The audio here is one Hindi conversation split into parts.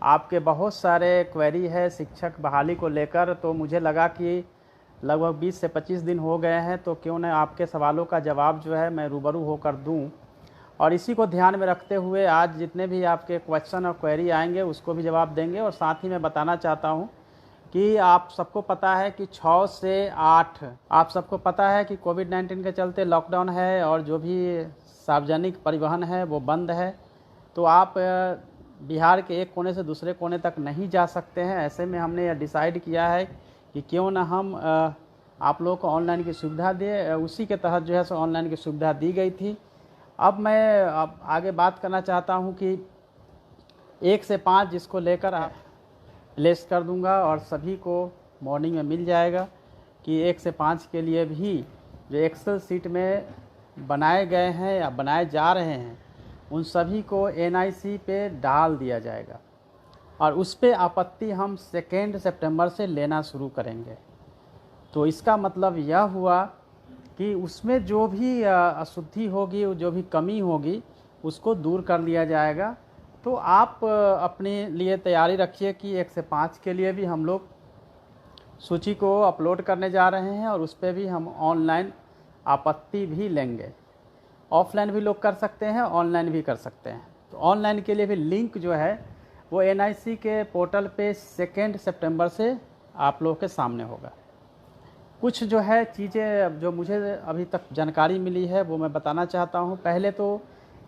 आपके बहुत सारे क्वेरी है शिक्षक बहाली को लेकर, तो मुझे लगा कि लगभग 20 से 25 दिन हो गए हैं, तो क्यों न आपके सवालों का जवाब जो है मैं रूबरू होकर दूं। और इसी को ध्यान में रखते हुए आज जितने भी आपके क्वेश्चन और क्वेरी आएंगे उसको भी जवाब देंगे। और साथ ही मैं बताना चाहता हूं कि आप सबको पता है कि 6 से 8 आप सबको पता है कि कोविड-19 के चलते लॉकडाउन है और जो भी सार्वजनिक परिवहन है वो बंद है। तो आप बिहार के एक कोने से दूसरे कोने तक नहीं जा सकते हैं। ऐसे में हमने यह डिसाइड किया है कि क्यों ना हम आप लोगों को ऑनलाइन की सुविधा दें। उसी के तहत जो है सो ऑनलाइन की सुविधा दी गई थी। अब मैं आगे बात करना चाहता हूं कि 1 से 5 जिसको लेकर आप लिस्ट कर दूंगा और सभी को मॉर्निंग में मिल जाएगा कि 1 से 5 के लिए भी जो एक्सेल सीट में बनाए गए हैं या बनाए जा रहे हैं उन सभी को एनआईसी पे डाल दिया जाएगा और उस पे आपत्ति हम 2 सितंबर से लेना शुरू करेंगे। तो इसका मतलब यह हुआ कि उसमें जो भी अशुद्धि होगी, जो भी कमी होगी उसको दूर कर लिया जाएगा। तो आप अपने लिए तैयारी रखिए कि 1 से 5 के लिए भी हम लोग सूची को अपलोड करने जा रहे हैं और उस पर भी हम ऑनलाइन आपत्ति भी लेंगे। ऑफलाइन भी लोग कर सकते हैं, ऑनलाइन भी कर सकते हैं। तो ऑनलाइन के लिए भी लिंक जो है वो एनआईसी के पोर्टल पे 2 सितंबर से आप लोगों के सामने होगा। कुछ जो है चीज़ें जो मुझे अभी तक जानकारी मिली है वो मैं बताना चाहता हूँ। पहले तो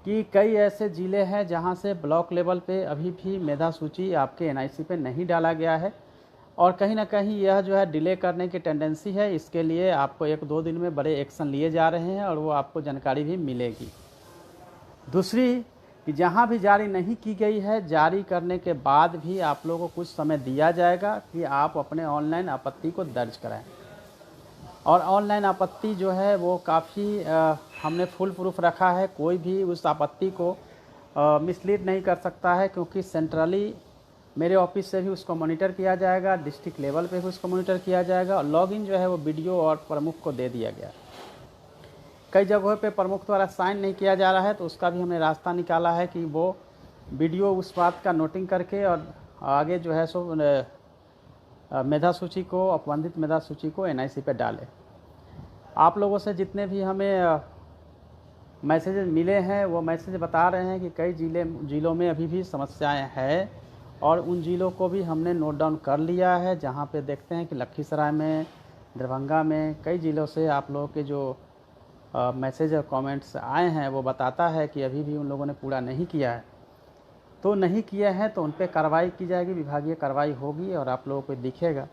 कि कई ऐसे ज़िले हैं जहाँ से ब्लॉक लेवल पे अभी भी मेधा सूची आपके एनआईसी पे नहीं डाला गया है और कहीं ना कहीं यह जो है डिले करने की टेंडेंसी है। इसके लिए आपको 1-2 दिन में बड़े एक्शन लिए जा रहे हैं और वो आपको जानकारी भी मिलेगी। दूसरी कि जहाँ भी जारी नहीं की गई है, जारी करने के बाद भी आप लोगों को कुछ समय दिया जाएगा कि आप अपने ऑनलाइन आपत्ति को दर्ज कराएं। और ऑनलाइन आपत्ति जो है वो काफ़ी हमने फुल प्रूफ रखा है। कोई भी उस आपत्ति को मिसलीड नहीं कर सकता है क्योंकि सेंट्रली मेरे ऑफिस से भी उसको मॉनिटर किया जाएगा, डिस्ट्रिक्ट लेवल पे भी उसको मॉनिटर किया जाएगा और लॉगिन जो है वो बीडीओ और प्रमुख को दे दिया गया। कई जगहों पे प्रमुख द्वारा साइन नहीं किया जा रहा है तो उसका भी हमने रास्ता निकाला है कि वो बीडीओ उस बात का नोटिंग करके और आगे जो है सो मेधा सूची को, अपबंधित मेधा सूची को एनआईसी पे डाले। आप लोगों से जितने भी हमें मैसेजेस मिले हैं वो मैसेज बता रहे हैं कि कई ज़िलों में अभी भी समस्याएं हैं और उन ज़िलों को भी हमने नोट डाउन कर लिया है। जहां पे देखते हैं कि लखीसराय में, दरभंगा में, कई ज़िलों से आप लोगों के जो मैसेज और कमेंट्स आए हैं वो बताता है कि अभी भी उन लोगों ने पूरा नहीं किया है। तो नहीं किया है तो उन पर कार्रवाई की जाएगी, विभागीय कार्रवाई होगी और आप लोगों को दिखेगा।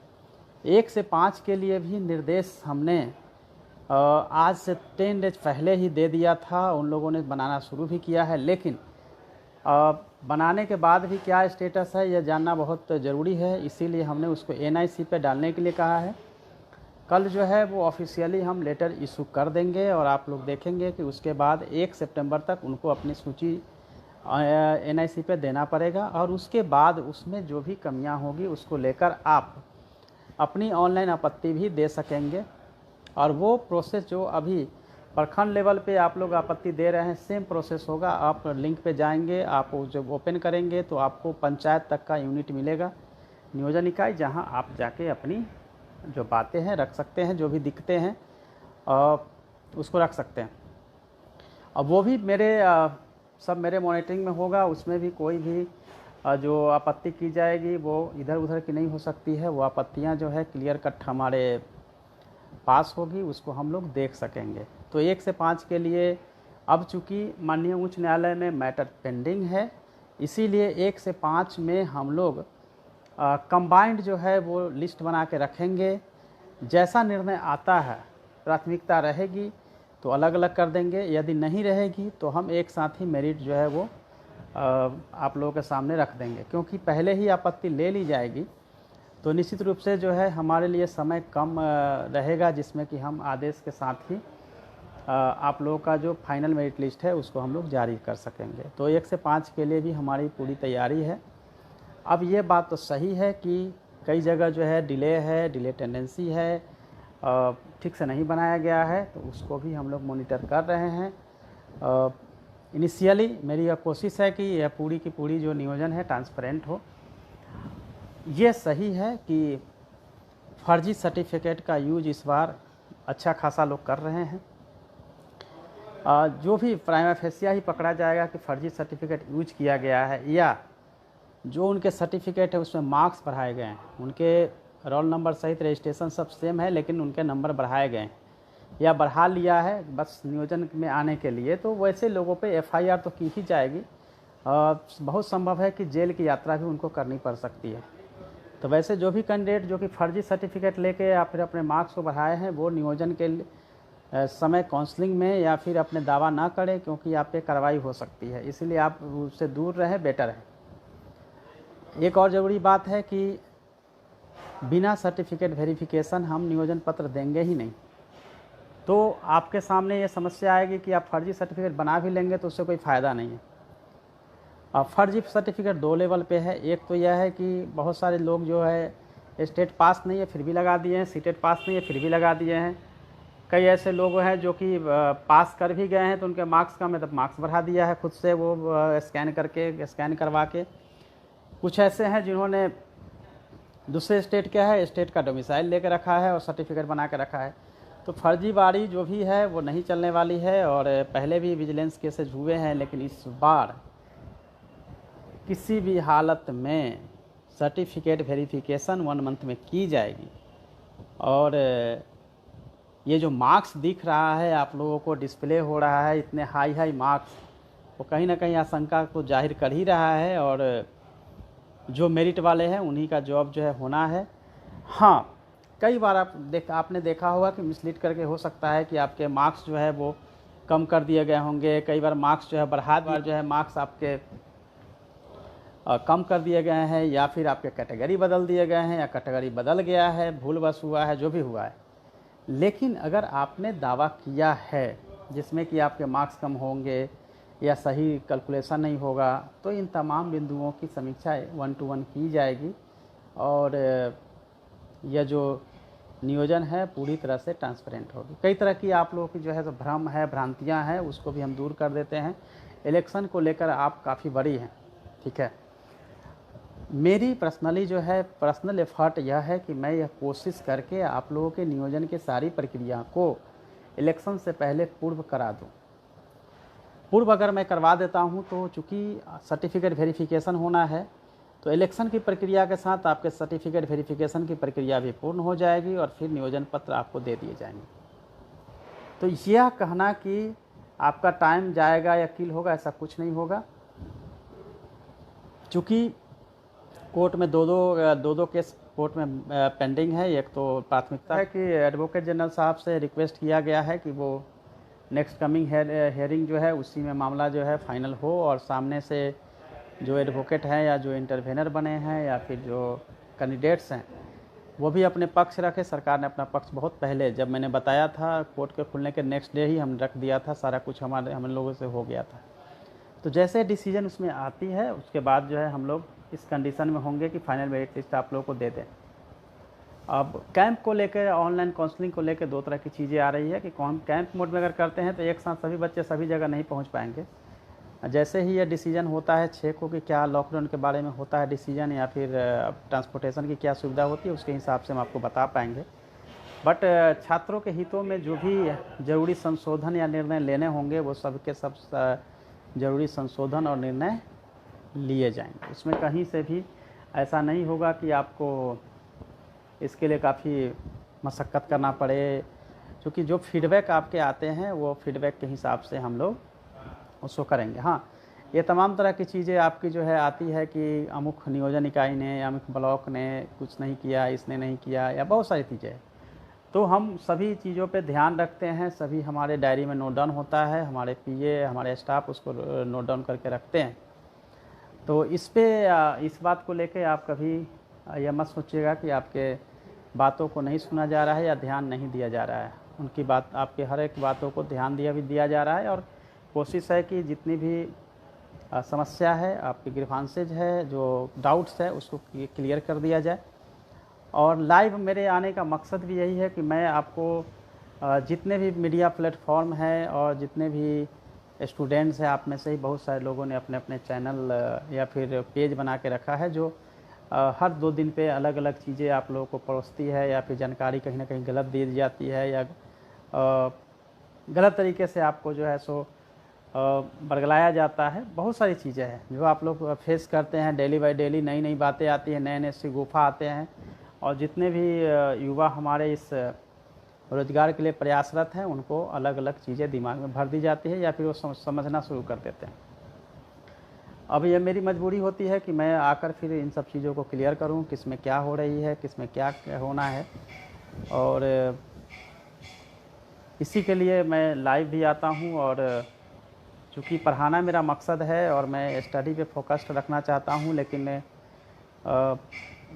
1 से 5 के लिए भी निर्देश हमने आज से 10 डेज पहले ही दे दिया था। उन लोगों ने बनाना शुरू भी किया है, लेकिन बनाने के बाद भी क्या स्टेटस है यह जानना बहुत ज़रूरी है। इसीलिए हमने उसको एनआईसी पे डालने के लिए कहा है। कल जो है वो ऑफिशियली हम लेटर इशू कर देंगे और आप लोग देखेंगे कि उसके बाद 1 सितंबर तक उनको अपनी सूची एनआईसी पे देना पड़ेगा और उसके बाद उसमें जो भी कमियां होगी उसको लेकर आप अपनी ऑनलाइन आपत्ति भी दे सकेंगे। और वो प्रोसेस जो अभी प्रखंड लेवल पे आप लोग आपत्ति दे रहे हैं सेम प्रोसेस होगा। आप लिंक पे जाएंगे, आप जब ओपन करेंगे तो आपको पंचायत तक का यूनिट मिलेगा, नियोजन इकाई, जहां आप जाके अपनी जो बातें हैं रख सकते हैं, जो भी दिखते हैं उसको रख सकते हैं। अब वो भी सब मेरे मॉनिटरिंग में होगा। उसमें भी कोई भी जो आपत्ति की जाएगी वो इधर उधर की नहीं हो सकती है। वो आपत्तियां जो है क्लियर कट हमारे पास होगी, उसको हम लोग देख सकेंगे। तो 1 से 5 के लिए अब चूँकि माननीय उच्च न्यायालय में मैटर पेंडिंग है, इसीलिए 1 से 5 में हम लोग कंबाइंड जो है वो लिस्ट बना के रखेंगे। जैसा निर्णय आता है, प्राथमिकता रहेगी तो अलग अलग कर देंगे, यदि नहीं रहेगी तो हम एक साथ ही मेरिट जो है वो आप लोगों के सामने रख देंगे। क्योंकि पहले ही आपत्ति ले ली जाएगी तो निश्चित रूप से जो है हमारे लिए समय कम रहेगा, जिसमें कि हम आदेश के साथ ही आप लोगों का जो फाइनल मेरिट लिस्ट है उसको हम लोग जारी कर सकेंगे। तो 1 से 5 के लिए भी हमारी पूरी तैयारी है। अब ये बात तो सही है कि कई जगह जो है डिले टेंडेंसी है, ठीक से नहीं बनाया गया है, तो उसको भी हम लोग मॉनिटर कर रहे हैं। इनिशियली मेरी यह कोशिश है कि यह पूरी की पूरी जो नियोजन है ट्रांसपेरेंट हो ये सही है कि फर्जी सर्टिफिकेट का यूज इस बार अच्छा खासा लोग कर रहे हैं। जो भी प्राइमा फेसिया ही पकड़ा जाएगा कि फर्जी सर्टिफिकेट यूज किया गया है, या जो उनके सर्टिफिकेट है उसमें मार्क्स बढ़ाए गए हैं, उनके रोल नंबर सहित रजिस्ट्रेशन सब सेम है लेकिन उनके नंबर बढ़ाए गए हैं या बढ़ा लिया है बस नियोजन में आने के लिए, तो वैसे लोगों पे एफआईआर तो की ही जाएगी। बहुत संभव है कि जेल की यात्रा भी उनको करनी पड़ सकती है। तो वैसे जो भी कैंडिडेट जो कि फर्जी सर्टिफिकेट लेके या फिर अपने मार्क्स को बढ़ाए हैं, वो नियोजन के समय काउंसलिंग में या फिर अपने दावा ना करें, क्योंकि आप पे कार्रवाई हो सकती है। इसीलिए आप उससे दूर रहें, बेटर है। एक और ज़रूरी बात है कि बिना सर्टिफिकेट वेरिफिकेशन हम नियोजन पत्र देंगे ही नहीं। तो आपके सामने ये समस्या आएगी कि आप फर्जी सर्टिफिकेट बना भी लेंगे तो उससे कोई फ़ायदा नहीं है। अब फर्जी सर्टिफिकेट 2 लेवल पे है। एक तो यह है कि बहुत सारे लोग जो है स्टेट पास नहीं है फिर भी लगा दिए हैं, सीटेट पास नहीं है फिर भी लगा दिए हैं। कई ऐसे लोग हैं जो कि पास कर भी गए हैं तो उनके मार्क्स का मतलब मार्क्स बढ़ा दिया है खुद से, वो स्कैन करवा के। कुछ ऐसे हैं जिन्होंने दूसरे स्टेट क्या है, स्टेट का डोमिसाइल लेकर रखा है और सर्टिफिकेट बना के रखा है। तो फर्जीवाड़ी जो भी है वो नहीं चलने वाली है। और पहले भी विजिलेंस केसेज हुए हैं, लेकिन इस बार किसी भी हालत में सर्टिफिकेट वेरिफिकेशन 1 मंथ में की जाएगी। और ये जो मार्क्स दिख रहा है आप लोगों को डिस्प्ले हो रहा है, इतने हाई मार्क्स, वो कहीं ना कहीं आशंका को जाहिर कर ही रहा है। और जो मेरिट वाले हैं उन्हीं का जॉब जो है होना है। हाँ, कई बार आपने देखा होगा कि मिसलीड करके हो सकता है कि आपके मार्क्स जो है वो कम कर दिए गए होंगे, कई बार मार्क्स जो है बढ़ा दिए, जो है मार्क्स आपके कम कर दिए गए हैं, या फिर आपके कैटेगरी बदल दिए गए हैं, या कैटेगरी बदल गया है, भूलवश हुआ है, जो भी हुआ है। लेकिन अगर आपने दावा किया है जिसमें कि आपके मार्क्स कम होंगे या सही कैलकुलेशन नहीं होगा, तो इन तमाम बिंदुओं की समीक्षा 1 to 1 की जाएगी और यह जो नियोजन है पूरी तरह से ट्रांसपेरेंट होगी। कई तरह की आप लोगों की जो है तो भ्रम है, भ्रांतियां हैं, उसको भी हम दूर कर देते हैं। इलेक्शन को लेकर आप काफ़ी बड़ी हैं, ठीक है। मेरी पर्सनली जो है पर्सनल एफर्ट यह है कि मैं यह कोशिश करके आप लोगों के नियोजन की सारी प्रक्रिया को इलेक्शन से पहले पूर्व करा दूं। पूर्व अगर मैं करवा देता हूं तो चूँकि सर्टिफिकेट वेरिफिकेशन होना है, तो इलेक्शन की प्रक्रिया के साथ आपके सर्टिफिकेट वेरिफिकेशन की प्रक्रिया भी पूर्ण हो जाएगी और फिर नियोजन पत्र आपको दे दिए जाएंगे। तो यह कहना कि आपका टाइम जाएगा या किल होगा, ऐसा कुछ नहीं होगा। चूँकि कोर्ट में दो केस कोर्ट में पेंडिंग है। एक तो प्राथमिकता है कि एडवोकेट जनरल साहब से रिक्वेस्ट किया गया है कि वो नेक्स्ट कमिंग हेयरिंग जो है उसी में मामला जो है फाइनल हो, और सामने से जो एडवोकेट हैं या जो इंटरवेनर बने हैं या फिर जो कैंडिडेट्स हैं वो भी अपने पक्ष रखे। सरकार ने अपना पक्ष बहुत पहले, जब मैंने बताया था कोर्ट के खुलने के नेक्स्ट डे ही हम रख दिया था, सारा कुछ हम लोगों से हो गया था। तो जैसे डिसीजन उसमें आती है उसके बाद जो है हम लोग इस कंडीशन में होंगे कि फाइनल मेरिट लिस्ट आप लोगों को दे दें। अब कैंप को लेकर, ऑनलाइन काउंसलिंग को लेकर 2 तरह की चीज़ें आ रही है कि कैंप मोड में अगर करते हैं तो एक साथ सभी बच्चे सभी जगह नहीं पहुंच पाएंगे। जैसे ही ये डिसीजन होता है 6 को कि क्या लॉकडाउन के बारे में होता है डिसीजन या फिर ट्रांसपोर्टेशन की क्या सुविधा होती है, उसके हिसाब से हम आपको बता पाएंगे। बट छात्रों के हितों में जो भी ज़रूरी संशोधन या निर्णय लेने होंगे वो सब के सब ज़रूरी संशोधन और निर्णय लिए जाएंगे। उसमें कहीं से भी ऐसा नहीं होगा कि आपको इसके लिए काफ़ी मशक्क़त करना पड़े, क्योंकि जो फीडबैक आपके आते हैं वो फीडबैक के हिसाब से हम लोग उसको करेंगे। हाँ, ये तमाम तरह की चीज़ें आपकी जो है आती है कि अमुक नियोजन इकाई ने, अमुक ब्लॉक ने कुछ नहीं किया, इसने नहीं किया, या बहुत सारी चीज़ें। तो हम सभी चीज़ों पे ध्यान रखते हैं, सभी हमारे डायरी में नोट डाउन होता है, हमारे पीए हमारे स्टाफ उसको नोट डाउन करके रखते हैं। तो इस बात को लेके आप कभी यह मत सोचिएगा कि आपके बातों को नहीं सुना जा रहा है या ध्यान नहीं दिया जा रहा है। उनकी बात, आपके हर एक बातों को ध्यान दिया जा रहा है, और कोशिश है कि जितनी भी समस्या है, आपकी ग्रीवांसेज है, जो डाउट्स है, उसको क्लियर कर दिया जाए। और लाइव मेरे आने का मकसद भी यही है कि मैं आपको जितने भी मीडिया प्लेटफॉर्म हैं और जितने भी स्टूडेंट्स हैं, आप में से ही बहुत सारे लोगों ने अपने अपने चैनल या फिर पेज बना के रखा है जो हर 2 दिन पे अलग अलग चीज़ें आप लोगों को परोसती है, या फिर जानकारी कहीं ना कहीं गलत दी जाती है, या गलत तरीके से आपको जो है सो बरगलाया जाता है। बहुत सारी चीज़ें हैं जो आप लोग फेस करते हैं डेली बाय डेली। नई नई बातें आती हैं, नए नए शगुफा आते हैं, और जितने भी युवा हमारे इस रोज़गार के लिए प्रयासरत हैं उनको अलग अलग चीज़ें दिमाग में भर दी जाती है, या फिर वो समझना शुरू कर देते हैं। अब ये मेरी मजबूरी होती है कि मैं आकर फिर इन सब चीज़ों को क्लियर करूं, किस में क्या हो रही है, किस में क्या होना है। और इसी के लिए मैं लाइव भी आता हूं, और चूँकि पढ़ाना मेरा मकसद है और मैं स्टडी पे फोकस्ड रखना चाहता हूं, लेकिन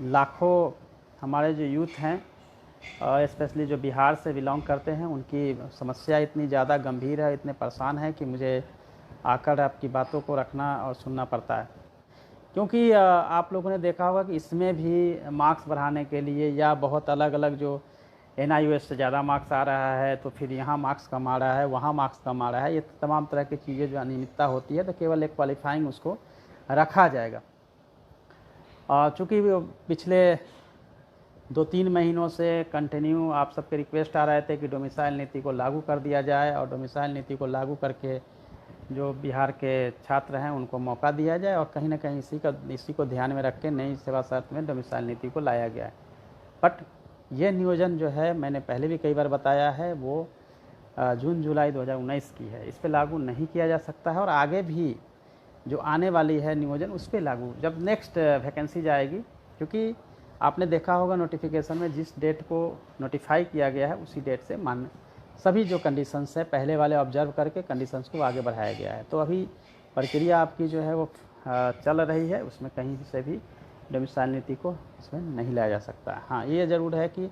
लाखों हमारे जो यूथ हैं, स्पेशली जो बिहार से बिलोंग करते हैं, उनकी समस्या इतनी ज़्यादा गंभीर है, इतने परेशान है कि मुझे आकर आपकी बातों को रखना और सुनना पड़ता है। क्योंकि आप लोगों ने देखा होगा कि इसमें भी मार्क्स बढ़ाने के लिए, या बहुत अलग अलग जो NIOS से ज़्यादा मार्क्स आ रहा है तो फिर यहाँ मार्क्स कम आ रहा है, वहाँ मार्क्स कम आ रहा है, ये तमाम तरह की चीज़ें जो अनियमितता होती है, तो केवल एक क्वालिफाइंग उसको रखा जाएगा। चूँकि पिछले 2-3 महीनों से कंटिन्यू आप सबके रिक्वेस्ट आ रहे थे कि डोमिसाइल नीति को लागू कर दिया जाए, और डोमिसाइल नीति को लागू करके जो बिहार के छात्र हैं उनको मौका दिया जाए, और कहीं ना कहीं इसी को ध्यान में रख के नई सेवा शर्त में डोमिसाइल नीति को लाया गया है। बट ये नियोजन जो है, मैंने पहले भी कई बार बताया है, वो जून जुलाई 2019 की है। इस पर लागू नहीं किया जा सकता है, और आगे भी जो आने वाली है नियोजन उस पर लागू जब नेक्स्ट वैकेंसी जाएगी, क्योंकि आपने देखा होगा नोटिफिकेशन में जिस डेट को नोटिफाई किया गया है उसी डेट से सभी जो कंडीशंस है पहले वाले ऑब्जर्व करके कंडीशंस को आगे बढ़ाया गया है। तो अभी प्रक्रिया आपकी जो है वो चल रही है, उसमें कहीं से भी डोमिसाइल नीति को इसमें नहीं लाया जा सकता। हाँ, ये ज़रूर है कि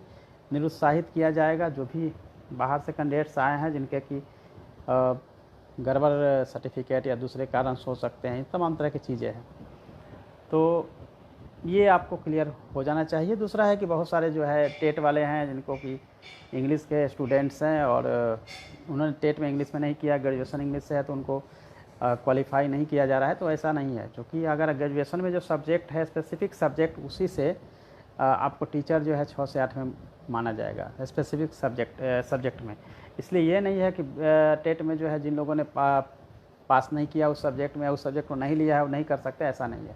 निरुत्साहित किया जाएगा जो भी बाहर से कैंडिडेट्स आए हैं जिनके कि गड़बड़ सर्टिफिकेट या दूसरे कारण हो सकते हैं, तमाम तरह की चीज़ें हैं, तो ये आपको क्लियर हो जाना चाहिए। दूसरा है कि बहुत सारे जो है टेट वाले हैं जिनको कि इंग्लिश के स्टूडेंट्स हैं, और उन्होंने टेट में इंग्लिश में नहीं किया, ग्रेजुएशन इंग्लिश से है, तो उनको क्वालिफाई नहीं किया जा रहा है। तो ऐसा नहीं है, क्योंकि अगर ग्रेजुएशन में जो सब्जेक्ट है स्पेसिफिक सब्जेक्ट, उसी से आपको टीचर जो है 6 से 8 में माना जाएगा स्पेसिफिक सब्जेक्ट में। इसलिए ये नहीं है कि टेट में जो है जिन लोगों ने पास नहीं किया उस सब्जेक्ट में, उस सब्जेक्ट को नहीं लिया है वो नहीं कर सकते, ऐसा नहीं है।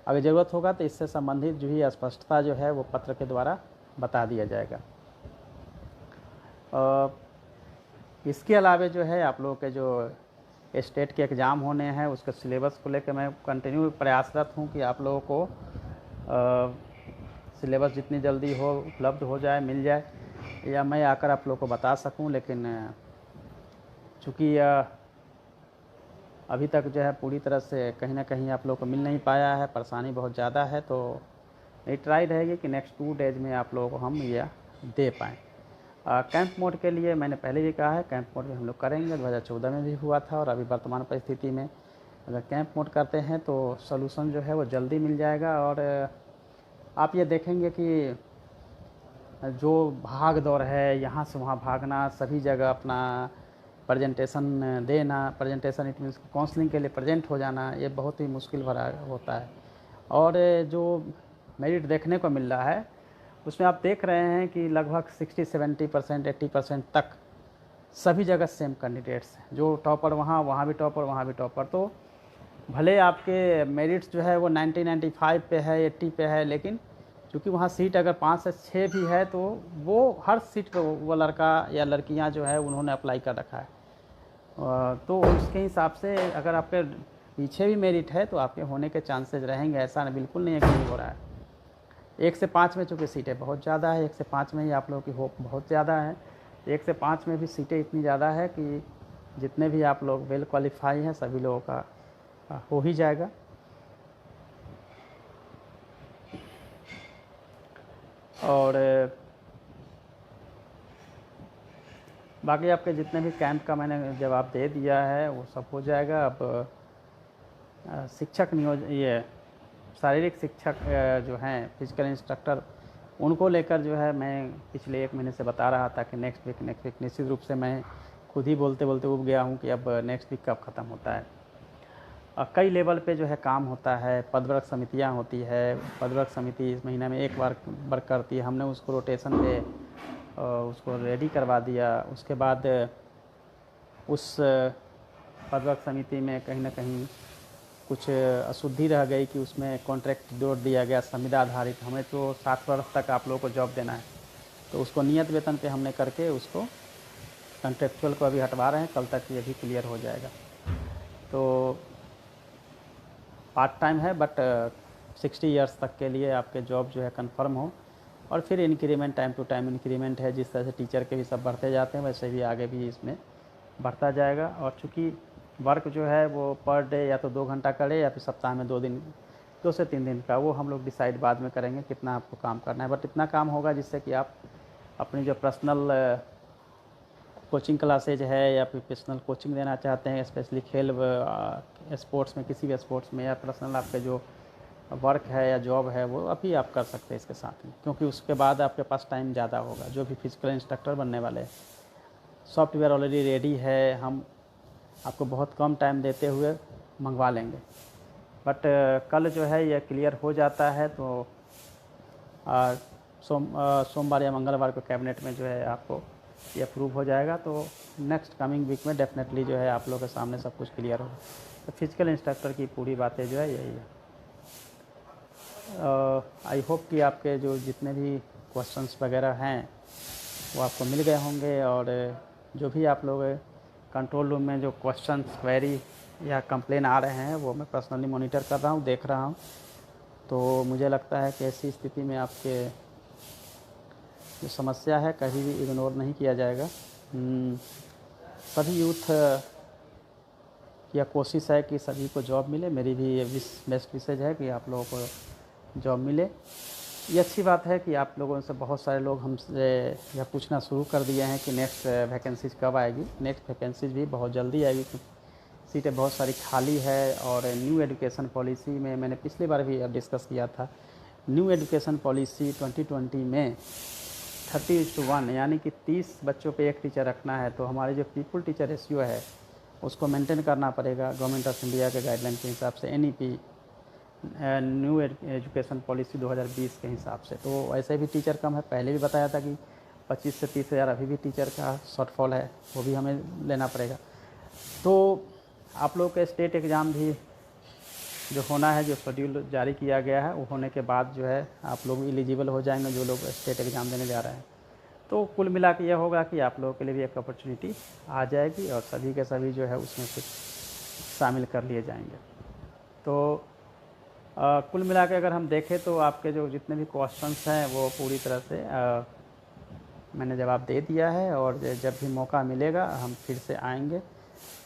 अगर ज़रूरत होगा तो इससे संबंधित जो ही स्पष्टता जो है वो पत्र के द्वारा बता दिया जाएगा। इसके अलावा जो है आप लोगों के जो स्टेट के एग्ज़ाम होने हैं उसके सिलेबस को लेकर मैं कंटिन्यू प्रयासरत हूँ कि आप लोगों को सिलेबस जितनी जल्दी हो उपलब्ध हो जाए, मिल जाए, या मैं आकर आप लोगों को बता सकूं। लेकिन चूँकि अभी तक जो है पूरी तरह से कहीं ना कहीं आप लोगों को मिल नहीं पाया है, परेशानी बहुत ज़्यादा है, तो मेरी ट्राई रहेगी कि नेक्स्ट 2 डेज में आप लोगों को हम यह दे पाएँ। कैंप मोड के लिए मैंने पहले भी कहा है, कैंप मोड में हम लोग करेंगे, 2014 में भी हुआ था, और अभी वर्तमान परिस्थिति में अगर कैंप मोड करते हैं तो सॉल्यूशन जो है वो जल्दी मिल जाएगा। और आप ये देखेंगे कि जो भाग दौड़ है, यहाँ से वहाँ भागना, सभी जगह अपना प्रेजेंटेशन देना, प्रेजेंटेशन इट मीन्स काउंसलिंग के लिए प्रेजेंट हो जाना, ये बहुत ही मुश्किल भरा होता है। और जो मेरिट देखने को मिल रहा है उसमें आप देख रहे हैं कि लगभग 60-70%, 80% तक सभी जगह सेम कैंडिडेट्स हैं, जो टॉपर वहाँ भी टॉपर, वहाँ भी टॉपर। तो भले आपके मेरिट्स जो है वो 90-95 पे है, 80 पे है, लेकिन क्योंकि वहाँ सीट अगर 5 से 6 भी है तो वो हर सीट पे वो लड़का या लड़कियाँ जो है उन्होंने अप्लाई कर रखा है। तो उसके हिसाब से अगर आपके पीछे भी मेरिट है तो आपके होने के चांसेस रहेंगे। ऐसा बिल्कुल नहीं है कि नहीं हो रहा है। 1 से 5 में चूँकि सीटें बहुत ज़्यादा है, 1 से 5 में ही आप लोगों की होप बहुत ज़्यादा है। 1 से 5 में भी सीटें इतनी ज़्यादा है कि जितने भी आप लोग वेल क्वालिफाई हैं सभी लोगों का हो ही जाएगा। और बाकी आपके जितने भी कैंप का मैंने जवाब दे दिया है वो सब हो जाएगा। अब शिक्षक ये शारीरिक शिक्षक जो हैं फिजिकल इंस्ट्रक्टर, उनको लेकर जो है मैं पिछले 1 महीने से बता रहा था कि नेक्स्ट वीक निश्चित रूप से मैं खुद ही बोलते बोलते उब गया हूँ कि अब नेक्स्ट वीक कब ख़त्म होता है। कई लेवल पे जो है काम होता है, पदवर्ग समितियाँ होती है, पदवर्ग समिति इस महीने में एक बार वर्क करती है, हमने उसको रोटेशन पे उसको रेडी करवा दिया। उसके बाद उस पदवर्ग समिति में कहीं ना कहीं कुछ अशुद्धि रह गई कि उसमें कॉन्ट्रैक्ट जोड़ दिया गया संविदा आधारित। हमें तो 7 वर्ष तक आप लोगों को जॉब देना है, तो उसको नियत वेतन पे हमने करके उसको कॉन्ट्रेक्चुअल को अभी हटवा रहे हैं, कल तक ये भी क्लियर हो जाएगा। तो पार्ट टाइम है बट 60 इयर्स तक के लिए आपके जॉब जो है कंफर्म हो। और फिर increment, time to time increment है, जिस तरह से टीचर के भी सब बढ़ते जाते हैं वैसे भी आगे भी इसमें बढ़ता जाएगा। और चूँकि वर्क जो है वो पर डे या तो 2 घंटा करे या फिर सप्ताह में 2 से 3 दिन का, वो हम लोग डिसाइड बाद में करेंगे कितना आपको काम करना है। बट इतना काम होगा जिससे कि आप अपनी जो पर्सनल कोचिंग क्लासेज है या फिर पर्सनल कोचिंग देना चाहते हैं, स्पेशली खेल स्पोर्ट्स में, किसी भी स्पोर्ट्स में, या पर्सनल आपके जो वर्क है या जॉब है वो अभी आप कर सकते हैं इसके साथ में, क्योंकि उसके बाद आपके पास टाइम ज़्यादा होगा। जो भी फिजिकल इंस्ट्रक्टर बनने वाले हैं, सॉफ्टवेयर ऑलरेडी रेडी है, हम आपको बहुत कम टाइम देते हुए मंगवा लेंगे। बट कल जो है ये क्लियर हो जाता है तो सोमवार या मंगलवार को कैबिनेट में जो है आपको ये अप्रूव हो जाएगा। तो नेक्स्ट कमिंग वीक में डेफिनेटली जो है आप लोगों के सामने सब कुछ क्लियर होगा। तो फिजिकल इंस्ट्रक्टर की पूरी बातें जो है यही है। आई होप कि आपके जो जितने भी क्वेश्चंस वगैरह हैं वो आपको मिल गए होंगे, और जो भी आप लोग कंट्रोल रूम में जो क्वेश्चंस, क्वेरी या कंप्लेन आ रहे हैं वो मैं पर्सनली मॉनिटर कर रहा हूँ, देख रहा हूँ। तो मुझे लगता है कि ऐसी स्थिति में आपके जो समस्या है कभी भी इग्नोर नहीं किया जाएगा। सभी यूथ की कोशिश है कि सभी को जॉब मिले। मेरी भी बेस्ट विशेज है कि आप लोगों को जॉब मिले। ये अच्छी बात है कि आप लोगों से बहुत सारे लोग हमसे यह पूछना शुरू कर दिए हैं कि नेक्स्ट वैकेंसीज कब आएगी। नेक्स्ट वैकेंसीज भी बहुत जल्दी आएगी, सीटें बहुत सारी खाली है। और न्यू एजुकेशन पॉलिसी में मैंने पिछली बार भी डिस्कस किया था, न्यू एजुकेशन पॉलिसी 2020 में 30:1 यानी कि 30 बच्चों पे एक टीचर रखना है। तो हमारे जो पीपल टीचर रेशियो है उसको मेंटेन करना पड़ेगा गवर्नमेंट ऑफ इंडिया के गाइडलाइन के हिसाब से, NEP न्यू एजुकेशन पॉलिसी 2020 के हिसाब से। तो ऐसे भी टीचर कम है। पहले भी बताया था कि 25 से 30 हज़ार अभी भी टीचर का शॉर्टफॉल है, वो भी हमें लेना पड़ेगा। तो आप लोग के स्टेट एग्ज़ाम भी जो होना है, जो शेड्यूल जारी किया गया है, वो होने के बाद जो है आप लोग एलिजिबल हो जाएंगे जो लोग स्टेट एग्ज़ाम देने जा रहे हैं। तो कुल मिला के यह होगा कि आप लोगों के लिए भी एक अपॉर्चुनिटी आ जाएगी और सभी के सभी जो है उसमें कुछ शामिल कर लिए जाएंगे। तो कुल मिला के अगर हम देखें तो आपके जो जितने भी क्वेश्चंस हैं वो पूरी तरह से मैंने जवाब दे दिया है। और जब भी मौका मिलेगा हम फिर से आएंगे।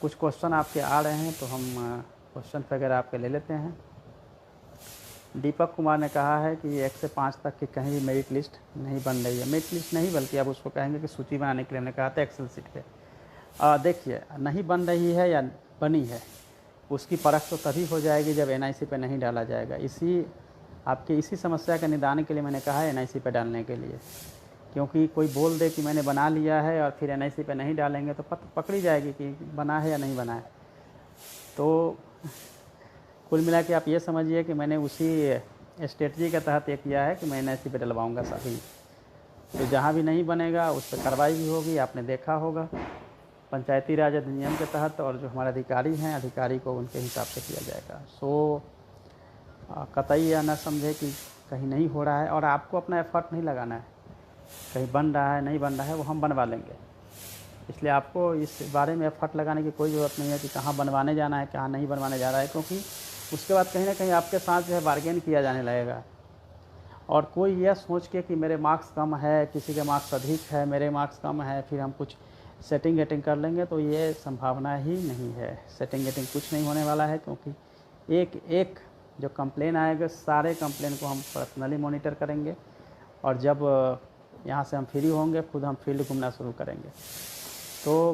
कुछ क्वेश्चन आपके आ रहे हैं तो हम क्वेश्चन वगैरह आपके ले लेते हैं। दीपक कुमार ने कहा है कि 1 से 5 तक की कहीं भी मेरिट लिस्ट नहीं बन रही है। मेरिट लिस्ट नहीं, बल्कि अब उसको कहेंगे कि सूची बनाने के लिए हमने कहा था एक्सेल सीट पे। देखिए, नहीं बन रही है या बनी है, उसकी परख तो तभी हो जाएगी जब NIC पे नहीं डाला जाएगा। इसी समस्या के निदान के लिए मैंने कहा है NIC पे डालने के लिए, क्योंकि कोई बोल दे कि मैंने बना लिया है और फिर NIC पे नहीं डालेंगे तो पकड़ी जाएगी कि बना है या नहीं बना है। तो कुल मिला के आप ये समझिए कि मैंने उसी स्ट्रेटजी के तहत ये किया है कि मैं NIC पे डलवाऊँगा सभी। तो जहाँ भी नहीं बनेगा उस पर कार्रवाई भी होगी, आपने देखा होगा पंचायती राज अधिनियम के तहत। और जो हमारे अधिकारी हैं, अधिकारी को उनके हिसाब से किया जाएगा। सो कतई यह ना समझे कि कहीं नहीं हो रहा है और आपको अपना एफर्ट नहीं लगाना है। कहीं बन रहा है, नहीं बन रहा है, वो हम बनवा लेंगे। इसलिए आपको इस बारे में एफर्ट लगाने की कोई ज़रूरत नहीं है कि कहाँ बनवाने जाना है, कहाँ नहीं बनवाने जा रहा है, क्योंकि उसके बाद कहीं ना कहीं आपके साथ जो है बार्गेन किया जाने लगेगा। और कोई यह सोच के कि मेरे मार्क्स कम है, किसी के मार्क्स अधिक है, मेरे मार्क्स कम है, फिर हम कुछ सेटिंग गेटिंग कर लेंगे, तो ये संभावना ही नहीं है। सेटिंग गेटिंग कुछ नहीं होने वाला है, क्योंकि एक एक जो कंप्लेन आएगा, सारे कंप्लेन को हम पर्सनली मॉनिटर करेंगे। और जब यहाँ से हम फ्री होंगे, खुद हम फील्ड घूमना शुरू करेंगे। तो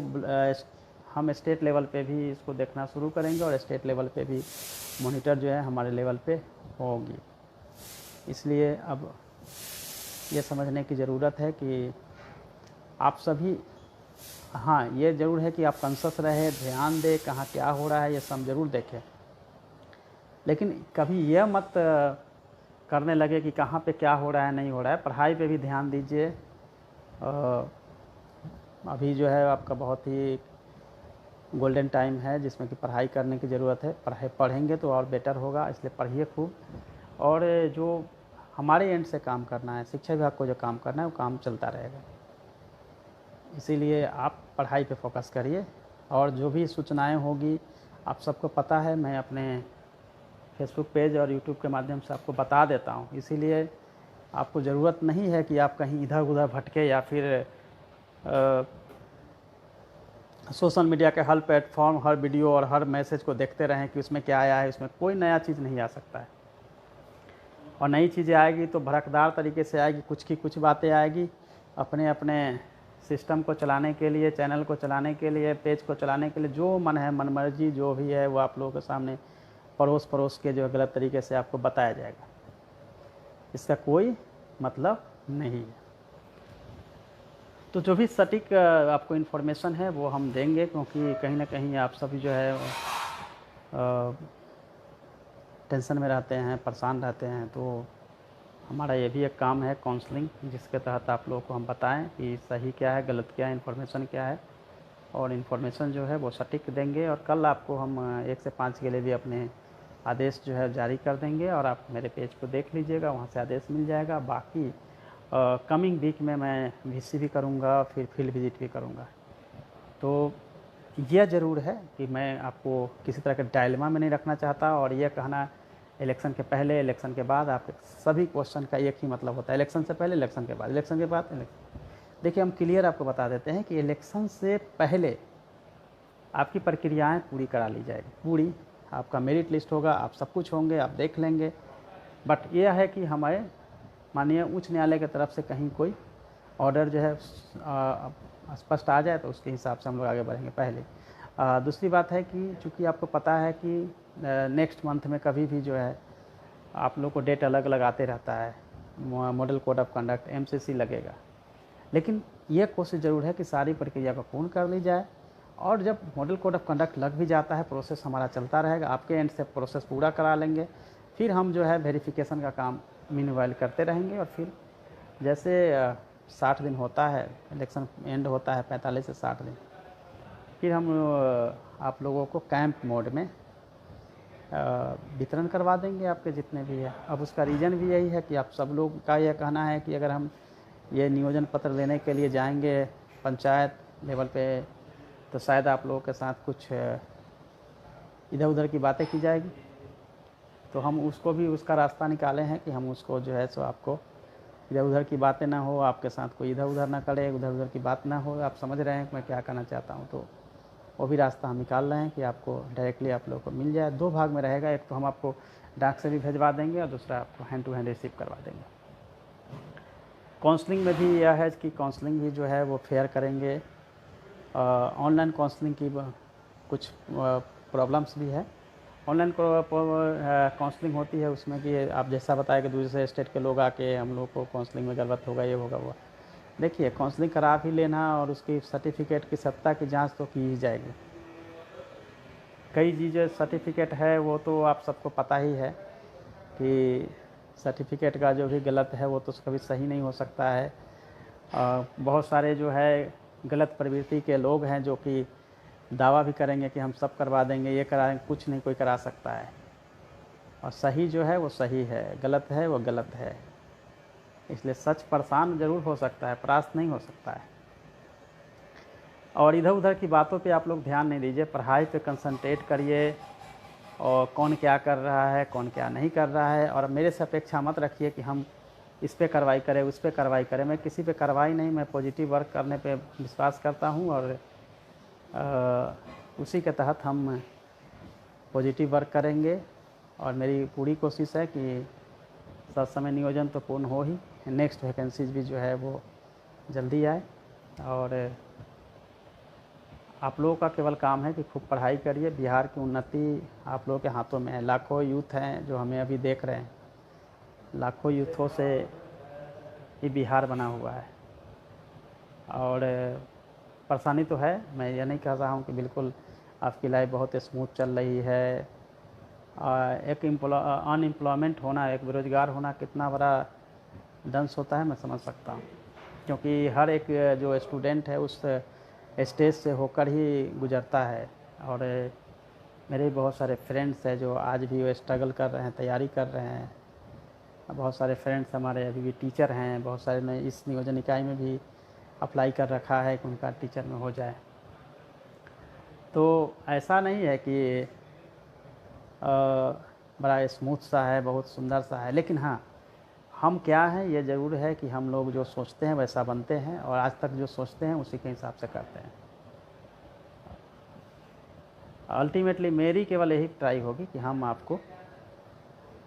हम स्टेट लेवल पे भी इसको देखना शुरू करेंगे और स्टेट लेवल पे भी मॉनिटर जो है हमारे लेवल पे होगी। इसलिए अब ये समझने की ज़रूरत है कि आप सभी, हाँ ये ज़रूर है कि आप कॉन्शस रहे, ध्यान दें कहाँ क्या हो रहा है, ये सब ज़रूर देखें। लेकिन कभी यह मत करने लगे कि कहाँ पे क्या हो रहा है नहीं हो रहा है। पढ़ाई पे भी ध्यान दीजिए। अभी जो है आपका बहुत ही गोल्डन टाइम है जिसमें कि पढ़ाई करने की ज़रूरत है। पढ़ेंगे तो और बेटर होगा, इसलिए पढ़िए खूब। और जो हमारे एंड से काम करना है, शिक्षा विभाग को जो काम करना है वो काम चलता रहेगा। इसीलिए आप पढ़ाई पे फोकस करिए। और जो भी सूचनाएं होगी आप सबको पता है, मैं अपने फेसबुक पेज और यूट्यूब के माध्यम से आपको बता देता हूँ। इसीलिए आपको ज़रूरत नहीं है कि आप कहीं इधर उधर भटके या फिर सोशल मीडिया के हर प्लेटफॉर्म, हर वीडियो और हर मैसेज को देखते रहें कि उसमें क्या आया है। उसमें कोई नया चीज़ नहीं आ सकता है, और नई चीज़ें आएगी तो भड़कदार तरीके से आएगी, कुछ की कुछ बातें आएगी। अपने अपने सिस्टम को चलाने के लिए, चैनल को चलाने के लिए, पेज को चलाने के लिए जो मन है, मनमर्जी जो भी है वो आप लोगों के सामने परोस के जो गलत तरीके से आपको बताया जाएगा। इसका कोई मतलब नहीं है। तो जो भी सटीक आपको इन्फॉर्मेशन है वो हम देंगे, क्योंकि कहीं ना कहीं आप सभी जो है टेंशन में रहते हैं, परेशान रहते हैं। तो हमारा ये भी एक काम है काउंसलिंग, जिसके तहत आप लोगों को हम बताएं कि सही क्या है, गलत क्या है, इन्फॉर्मेशन क्या है। और इन्फॉर्मेशन जो है वो सटीक देंगे। और कल आपको हम 1 से 5 के लिए भी अपने आदेश जो है जारी कर देंगे, और आप मेरे पेज को देख लीजिएगा, वहाँ से आदेश मिल जाएगा। बाकी कमिंग वीक में मैं वीसी भी करूँगा, फिर फील्ड विजिट भी करूँगा। तो यह ज़रूर है कि मैं आपको किसी तरह के डायलेमा में नहीं रखना चाहता। और यह कहना इलेक्शन के पहले, इलेक्शन के बाद, आप सभी क्वेश्चन का एक ही मतलब होता है, इलेक्शन से पहले, इलेक्शन के बाद, इलेक्शन के बाद, इलेक्शन। देखिए हम क्लियर आपको बता देते हैं कि इलेक्शन से पहले आपकी प्रक्रियाएं पूरी करा ली जाएगी, पूरी। आपका मेरिट लिस्ट होगा, आप सब कुछ होंगे, आप देख लेंगे। बट यह है कि हमारे माननीय उच्च न्यायालय की तरफ से कहीं कोई ऑर्डर जो है स्पष्ट आ जाए तो उसके हिसाब से हम लोग आगे बढ़ेंगे पहले। दूसरी बात है कि चूँकि आपको पता है कि नेक्स्ट मंथ में कभी भी जो है आप लोग को डेट अलग अलग आते रहता है, model code of conduct, MCC लगेगा। लेकिन ये कोशिश ज़रूर है कि सारी प्रक्रिया को पूर्ण कर ली जाए। और जब मॉडल कोड ऑफ कंडक्ट लग भी जाता है, प्रोसेस हमारा चलता रहेगा, आपके एंड से प्रोसेस पूरा करा लेंगे। फिर हम जो है वेरिफिकेशन का काम मीनवाइल करते रहेंगे। और फिर जैसे 60 दिन होता है, इलेक्शन एंड होता है 45 से 60 दिन, फिर हम आप लोगों को कैंप मोड में वितरण करवा देंगे आपके जितने भी है। अब उसका रीज़न भी यही है कि आप सब लोग का यह कहना है कि अगर हम ये नियोजन पत्र लेने के लिए जाएंगे पंचायत लेवल पे, तो शायद आप लोगों के साथ कुछ इधर उधर की बातें की जाएगी। तो हम उसको भी उसका रास्ता निकाले हैं कि हम उसको जो है सो आपको इधर उधर की बातें ना हो, आपके साथ कोई इधर उधर ना करे, उधर उधर की बात ना हो। आप समझ रहे हैं कि मैं क्या कहना चाहता हूँ। तो वो भी रास्ता हम निकाल रहे हैं कि आपको डायरेक्टली आप लोगों को मिल जाए। 2 भाग में रहेगा, एक तो हम आपको डाक से भी भिजवा देंगे और दूसरा आपको हैंड टू हैंड रिसीव करवा देंगे। काउंसलिंग में भी यह है कि काउंसलिंग भी जो है वो फेयर करेंगे। ऑनलाइन काउंसलिंग की कुछ प्रॉब्लम्स भी है। ऑनलाइन काउंसलिंग होती है उसमें कि आप जैसा बताया कि दूसरे स्टेट के लोग आके हम लोग को काउंसलिंग में ज़रूरत होगा, ये होगा वो। देखिए काउंसलिंग करा भी लेना और उसकी सर्टिफिकेट की सत्ता की जांच तो की ही जाएगी। कई चीज़ें सर्टिफिकेट है वो तो आप सबको पता ही है कि सर्टिफिकेट का जो भी गलत है वो तो कभी सही नहीं हो सकता है। बहुत सारे जो है गलत प्रवृत्ति के लोग हैं जो कि दावा भी करेंगे कि हम सब करवा देंगे, ये कराएंगे, कुछ नहीं कोई करा सकता है। और सही जो है वो सही है, गलत है वो गलत है। इसलिए सच परेशान ज़रूर हो सकता है, परास्त नहीं हो सकता है। और इधर उधर की बातों पे आप लोग ध्यान नहीं दीजिए, पढ़ाई पे कंसंट्रेट करिए। और कौन क्या कर रहा है, कौन क्या नहीं कर रहा है। और मेरे से अपेक्षा मत रखिए कि हम इस पे कार्रवाई करें, उस पे कार्रवाई करें। मैं किसी पे कार्रवाई नहीं, मैं पॉजिटिव वर्क करने पे विश्वास करता हूँ। और उसी के तहत हम पॉजिटिव वर्क करेंगे। और मेरी पूरी कोशिश है कि समय नियोजन तो पूर्ण हो ही, नेक्स्ट वैकेंसीज भी जो है वो जल्दी आए। और आप लोगों का केवल काम है कि खूब पढ़ाई करिए। बिहार की उन्नति आप लोगों के हाथों में है। लाखों यूथ हैं जो हमें अभी देख रहे हैं, लाखों यूथों से ही बिहार बना हुआ है। और परेशानी तो है, मैं ये नहीं कह रहा हूँ कि बिल्कुल आपकी लाइफ बहुत स्मूथ चल रही है एक अनएम्प्लॉयमेंट होना, एक बेरोज़गार होना कितना बड़ा दंश होता है मैं समझ सकता हूँ, क्योंकि हर एक जो स्टूडेंट है उस स्टेज से होकर ही गुज़रता है। और मेरे भी बहुत सारे फ्रेंड्स हैं जो आज भी वो स्ट्रगल कर रहे हैं, तैयारी कर रहे हैं। बहुत सारे फ्रेंड्स हमारे अभी भी टीचर हैं, बहुत सारे ने इस नियोजन इकाई में भी अप्लाई कर रखा है कि उनका टीचर में हो जाए। तो ऐसा नहीं है कि बड़ा स्मूथ सा है, बहुत सुंदर सा है, लेकिन हाँ, हम क्या हैं ये ज़रूर है कि हम लोग जो सोचते हैं वैसा बनते हैं, और आज तक जो सोचते हैं उसी के हिसाब से करते हैं। अल्टीमेटली मेरी केवल यही ट्राई होगी कि हम आपको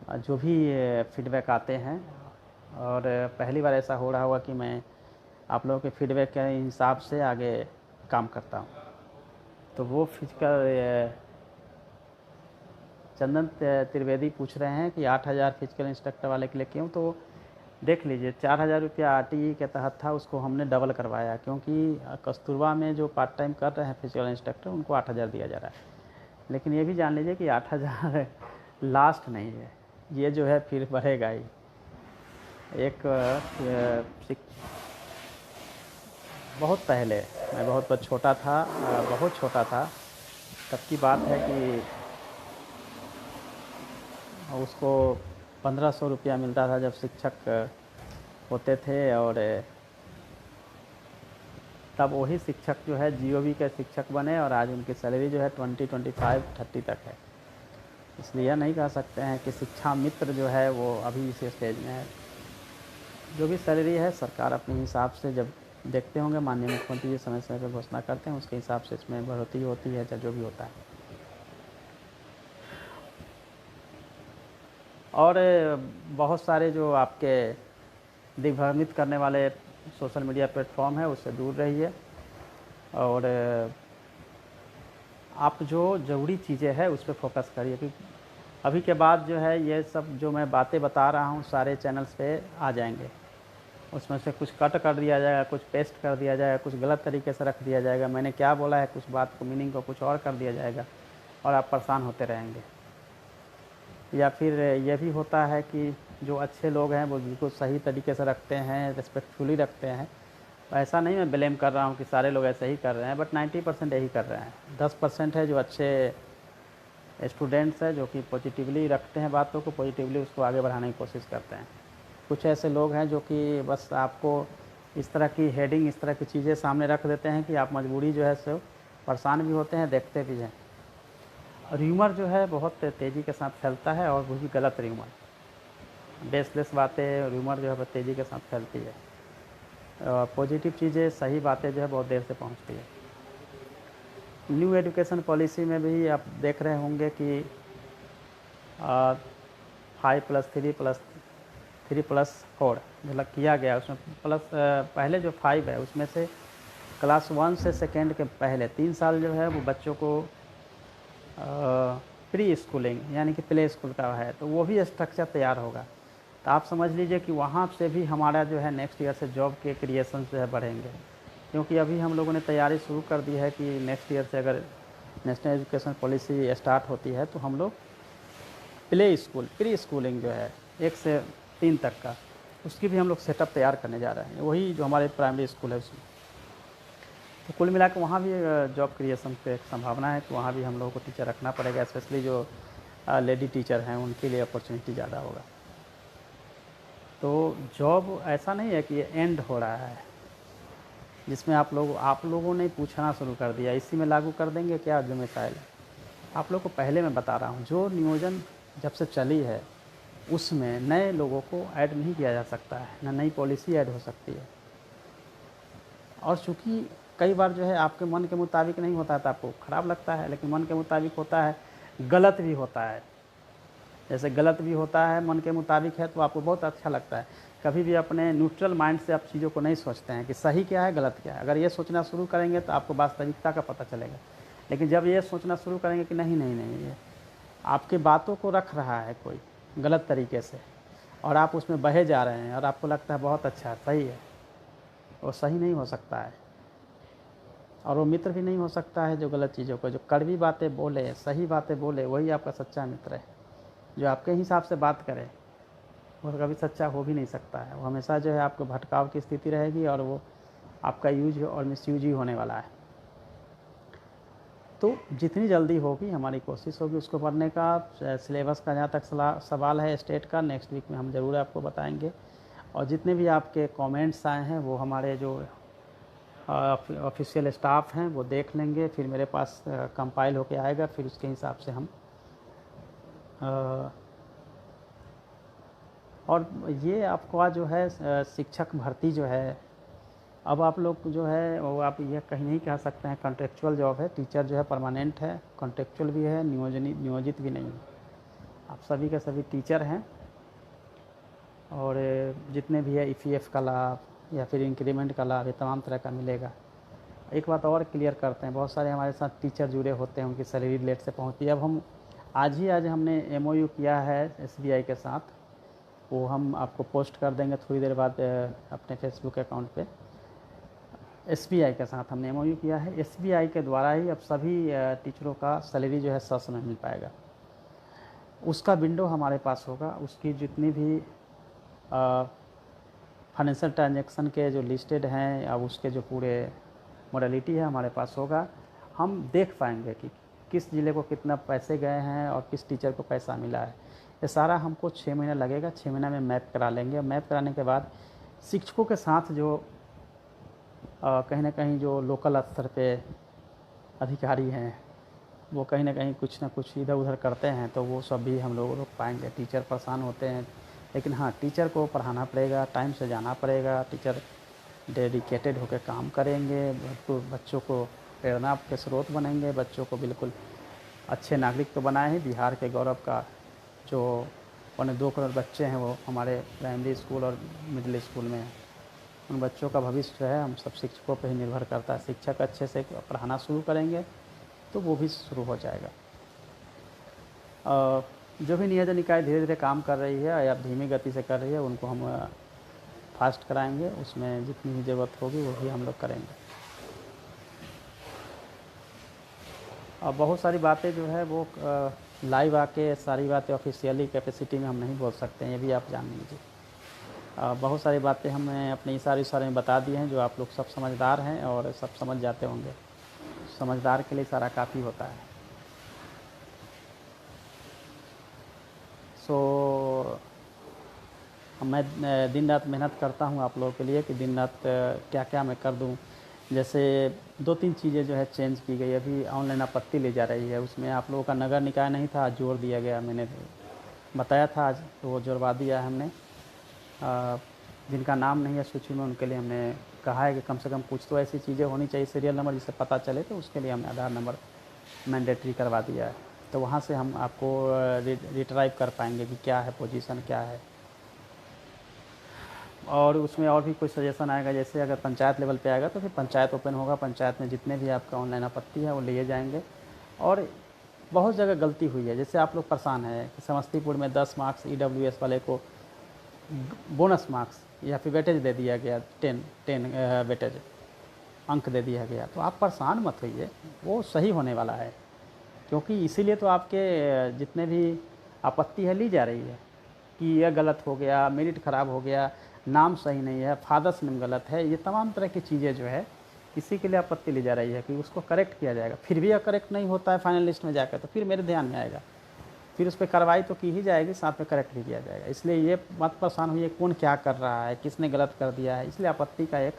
जो भी फीडबैक आते हैं, और पहली बार ऐसा हो रहा होगा कि मैं आप लोगों के फीडबैक के हिसाब से आगे काम करता हूँ। तो वो फिजिकल चंदन त्रिवेदी पूछ रहे हैं कि 8,000 फिजिकल इंस्ट्रक्टर वाले के लिए क्यों, तो देख लीजिए 4,000 रुपया आरटीई के तहत था, उसको हमने डबल करवाया, क्योंकि कस्तूरबा में जो पार्ट टाइम कर रहे हैं फिजिकल इंस्ट्रक्टर उनको 8,000 दिया जा रहा है। लेकिन ये भी जान लीजिए कि 8,000 लास्ट नहीं है, ये जो है फिर बढ़ेगा ही। एक बहुत पहले मैं बहुत छोटा था, बहुत छोटा था, तब की बात है कि उसको 1,500 रुपया मिलता था जब शिक्षक होते थे, और तब वही शिक्षक जो है जीओबी के शिक्षक बने, और आज उनकी सैलरी जो है 20, 25, 30 तक है। इसलिए यह नहीं कह सकते हैं कि शिक्षा मित्र जो है वो अभी इस स्टेज में है। जो भी सैलरी है सरकार अपने हिसाब से जब देखते होंगे, माननीय मुख्यमंत्री जी समय समय पर घोषणा करते हैं, उसके हिसाब से इसमें बढ़ोतरी होती है, चाहे जो भी होता है। और बहुत सारे जो आपके दिग्भ्रमित करने वाले सोशल मीडिया प्लेटफॉर्म है उससे दूर रहिए, और आप जो ज़रूरी चीज़ें हैं उस पर फोकस करिए, क्योंकि अभी के बाद जो है ये सब जो मैं बातें बता रहा हूँ सारे चैनल्स पे आ जाएंगे, उसमें से कुछ कट कर दिया जाएगा, कुछ पेस्ट कर दिया जाएगा, कुछ गलत तरीके से रख दिया जाएगा, मैंने क्या बोला है कुछ बात को मीनिंग को कुछ और कर दिया जाएगा, और आप परेशान होते रहेंगे। या फिर ये भी होता है कि जो अच्छे लोग हैं वो बिल्कुल सही तरीके से रखते हैं, रिस्पेक्टफुली रखते हैं। ऐसा नहीं मैं ब्लेम कर रहा हूँ कि सारे लोग ऐसे ही कर रहे हैं, बट 90% यही कर रहे हैं। 10% है जो अच्छे स्टूडेंट्स हैं जो कि पॉजिटिवली रखते हैं बातों को, पॉजिटिवली उसको आगे बढ़ाने की कोशिश करते हैं। कुछ ऐसे लोग हैं जो कि बस आपको इस तरह की हेडिंग, इस तरह की चीज़ें सामने रख देते हैं कि आप मजबूरी जो है सो परेशान भी होते हैं, देखते भी हैं। र्यूमर जो है बहुत तेज़ी के साथ फैलता है, और वो भी गलत र्यूमर, बेसलेस बातें र्यूमर जो है बहुत तेज़ी के साथ फैलती है। पॉजिटिव चीज़ें, सही बातें जो है बहुत देर से पहुंचती है। न्यू एजुकेशन पॉलिसी में भी आप देख रहे होंगे कि 5+3+3+4 मतलब किया गया, उसमें प्लस पहले जो 5 है उसमें से क्लास 1 से सेकेंड के पहले 3 साल जो है वो बच्चों को प्री स्कूलिंग यानी कि प्ले स्कूल का है, तो वो भी स्ट्रक्चर तैयार होगा। तो आप समझ लीजिए कि वहाँ से भी हमारा जो है नेक्स्ट ईयर से जॉब के क्रिएशन जो है बढ़ेंगे, क्योंकि अभी हम लोगों ने तैयारी शुरू कर दी है कि नेक्स्ट ईयर से अगर नेशनल एजुकेशन पॉलिसी स्टार्ट होती है तो हम लोग प्ले स्कूल, प्री स्कूलिंग जो है 1 से 3 तक का, उसकी भी हम लोग सेटअप तैयार करने जा रहे हैं, वही जो हमारे प्राइमरी स्कूल है उसमें। तो कुल मिला के वहाँ भी जॉब क्रिएशन पे एक संभावना है, तो वहाँ भी हम लोगों को टीचर रखना पड़ेगा, स्पेशली जो लेडी टीचर हैं उनके लिए अपॉर्चुनिटी ज़्यादा होगा। तो जॉब ऐसा नहीं है कि ये एंड हो रहा है जिसमें आप लोगों ने पूछना शुरू कर दिया, इसी में लागू कर देंगे क्या जो मिसाइल। आप लोग को पहले मैं बता रहा हूँ, जो नियोजन जब से चली है उसमें नए लोगों को ऐड नहीं किया जा सकता है, ना नई पॉलिसी ऐड हो सकती है। और चूँकि कई बार जो है आपके मन के मुताबिक नहीं होता है तो आपको ख़राब लगता है, लेकिन मन के मुताबिक होता है, गलत भी होता है। जैसे गलत भी होता है, मन के मुताबिक है तो आपको बहुत अच्छा लगता है। कभी भी अपने न्यूट्रल माइंड से आप चीज़ों को नहीं सोचते हैं कि सही क्या है, गलत क्या है। अगर ये सोचना शुरू करेंगे तो आपको वास्तविकता का पता चलेगा। लेकिन जब ये सोचना शुरू करेंगे कि नहीं नहीं नहीं, ये आपकी बातों को रख रहा है कोई गलत तरीके से, और आप उसमें बहे जा रहे हैं, और आपको लगता है बहुत अच्छा है, सही है, वो सही नहीं हो सकता है। और वो मित्र भी नहीं हो सकता है जो गलत चीज़ों को, जो कड़वी बातें बोले, सही बातें बोले, वही आपका सच्चा मित्र है। जो आपके हिसाब से बात करे वो कभी सच्चा हो भी नहीं सकता है। वो हमेशा जो है आपको भटकाव की स्थिति रहेगी और वो आपका यूज और मिसयूज ही होने वाला है। तो जितनी जल्दी होगी हमारी कोशिश होगी उसको पढ़ने का। सिलेबस का जहाँ तक सवाल है स्टेट का, नेक्स्ट वीक में हम ज़रूर आपको बताएंगे। और जितने भी आपके कमेंट्स आए हैं वो हमारे जो ऑफिशियल स्टाफ हैं वो देख लेंगे, फिर मेरे पास कंपाइल होके आएगा, फिर उसके हिसाब से हम और ये आपका जो है शिक्षक भर्ती जो है, अब आप लोग जो है वो आप ये कहीं नहीं कह सकते हैं कॉन्ट्रेक्चुअल जॉब है। टीचर जो है परमानेंट है, कॉन्ट्रेक्चुअल भी है, नियोजित भी नहीं है। आप सभी के सभी टीचर हैं और जितने भी है EPF का लाभ या फिर इंक्रीमेंट का लाभ ये तमाम तरह का मिलेगा। एक बात और क्लियर करते हैं, बहुत सारे हमारे साथ टीचर जुड़े होते हैं, उनकी सैलरी लेट से पहुंचती है। अब हम आज हमने MOU किया है SBI के साथ, वो हम आपको पोस्ट कर देंगे थोड़ी देर बाद अपने फेसबुक अकाउंट पे। SBI के साथ हमने MOU किया है, SBI के द्वारा ही अब सभी टीचरों का सैलरी जो है सस में मिल पाएगा। उसका विंडो हमारे पास होगा, उसकी जितनी भी फाइनेंशियल ट्रांजैक्शन के जो लिस्टेड हैं अब उसके जो पूरे मोडालिटी है हमारे पास होगा। हम देख पाएंगे कि किस ज़िले को कितना पैसे गए हैं और किस टीचर को पैसा मिला है। ये सारा हमको 6 महीने लगेगा, 6 महीने में मैप करा लेंगे। मैप कराने के बाद शिक्षकों के साथ जो कहीं ना कहीं जो लोकल स्तर पे अधिकारी हैं वो कहीं ना कहीं कुछ ना कुछ इधर उधर करते हैं, तो वो सब भी हम लोग रोक पाएंगे। टीचर परेशान होते हैं, लेकिन हाँ टीचर को पढ़ाना पड़ेगा, टाइम से जाना पड़ेगा, टीचर डेडिकेटेड होकर काम करेंगे, बच्चों को प्रेरणा के स्रोत बनेंगे, बच्चों को बिल्कुल अच्छे नागरिक तो बनाए हैं। बिहार के गौरव का जो 2.25 करोड़ बच्चे हैं वो हमारे प्राइमरी स्कूल और मिडिल स्कूल में हैं। उन बच्चों का भविष्य है हम सब शिक्षकों पर ही निर्भर करता है। शिक्षक अच्छे से पढ़ाना शुरू करेंगे तो वो भी शुरू हो जाएगा। जो भी नियोजन निकाय धीरे धीरे काम कर रही है या धीमी गति से कर रही है उनको हम फास्ट कराएंगे, उसमें जितनी भी ज़रूरत होगी वो भी हम लोग करेंगे। और बहुत सारी बातें जो है वो लाइव आके सारी बातें ऑफिशियली कैपेसिटी में हम नहीं बोल सकते हैं, ये भी आप जान लीजिए। बहुत सारी बातें हमने अपने इशारे में बता दिए हैं, जो आप लोग सब समझदार हैं और सब समझ जाते होंगे। समझदार के लिए सारा काफ़ी होता है। मैं दिन रात मेहनत करता हूँ आप लोगों के लिए कि दिन रात क्या क्या मैं कर दूँ। जैसे 2-3 चीज़ें जो है चेंज की गई। अभी ऑनलाइन आपत्ति ले जा रही है, उसमें आप लोगों का नगर निकाय नहीं था, जोड़ दिया गया। मैंने बताया था आज, तो वो जोड़वा दिया है हमने। जिनका नाम नहीं है सूची में उनके लिए हमने कहा है कि कम से कम कुछ तो ऐसी चीज़ें होनी चाहिए, सीरियल नंबर जिससे पता चले, तो उसके लिए हमने आधार नंबर मैंडेटरी करवा दिया है। तो वहाँ से हम आपको रिट्राइव कर पाएंगे कि क्या है पोजीशन क्या है। और उसमें और भी कोई सजेशन आएगा, जैसे अगर पंचायत लेवल पे आएगा तो फिर पंचायत ओपन होगा, पंचायत में जितने भी आपका ऑनलाइन आपत्ति है वो लिए जाएंगे। और बहुत जगह गलती हुई है, जैसे आप लोग परेशान हैं कि समस्तीपुर में 10 मार्क्स EWS वाले को बोनस मार्क्स या फिर वेटेज दे दिया गया, 10 वेटेज अंक दे दिया गया। तो आप परेशान मत होइए, वो सही होने वाला है, क्योंकि इसीलिए तो आपके जितने भी आपत्ति है ली जा रही है कि यह गलत हो गया, मेरिट ख़राब हो गया, नाम सही नहीं है, फादर्स नेम गलत है, ये तमाम तरह की चीज़ें जो है इसी के लिए आपत्ति ली जा रही है कि उसको करेक्ट किया जाएगा। फिर भी अगर करेक्ट नहीं होता है फाइनल लिस्ट में जाकर, तो फिर मेरे ध्यान में आएगा, फिर उस पर कार्रवाई तो की ही जाएगी, साथ में करेक्ट भी किया जाएगा। इसलिए ये मत परेशान हुई है कौन क्या कर रहा है, किसने गलत कर दिया है। इसलिए आपत्ति का एक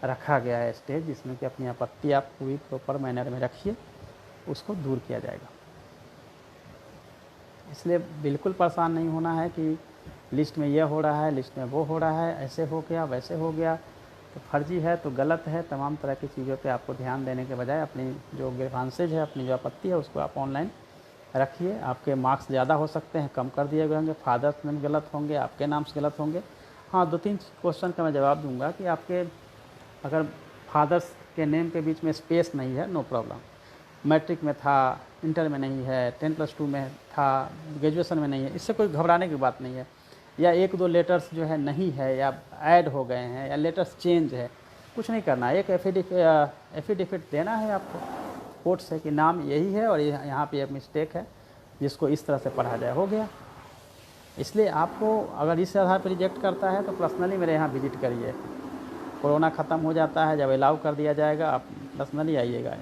रखा गया है स्टेज, जिसमें कि अपनी आपत्ति आप पूरी प्रॉपर मैनर में रखिए, उसको दूर किया जाएगा। इसलिए बिल्कुल परेशान नहीं होना है कि लिस्ट में यह हो रहा है, लिस्ट में वो हो रहा है, ऐसे हो गया वैसे हो गया, तो फर्जी है तो गलत है। तमाम तरह की चीज़ों पे आपको ध्यान देने के बजाय अपनी जो ग्रीवांसेज है, अपनी जो आपत्ति है, उसको आप ऑनलाइन रखिए। आपके मार्क्स ज़्यादा हो सकते हैं, कम कर दिए गए होंगे, फादर्स नेम गलत होंगे, आपके नाम से गलत होंगे। हाँ, 2-3 क्वेश्चन का मैं जवाब दूंगा कि आपके अगर फादर्स के नेम के बीच में स्पेस नहीं है, नो प्रॉब्लम। मैट्रिक में था, इंटर में नहीं है, 10+2 में था, ग्रेजुएशन में नहीं है, इससे कोई घबराने की बात नहीं है। या 1-2 लेटर्स जो है नहीं है या ऐड हो गए हैं या लेटर्स चेंज है, कुछ नहीं करना है। एक एफिडेविट देना है आपको कोर्ट से कि नाम यही है और यहाँ पे एक मिस्टेक है, जिसको इस तरह से पढ़ा जाए, हो गया। इसलिए आपको अगर इस आधार पर रिजेक्ट करता है तो पर्सनली मेरे यहाँ विजिट करिए। कोरोना ख़त्म हो जाता है, जब अलाउ कर दिया जाएगा आप पर्सनली आइएगा।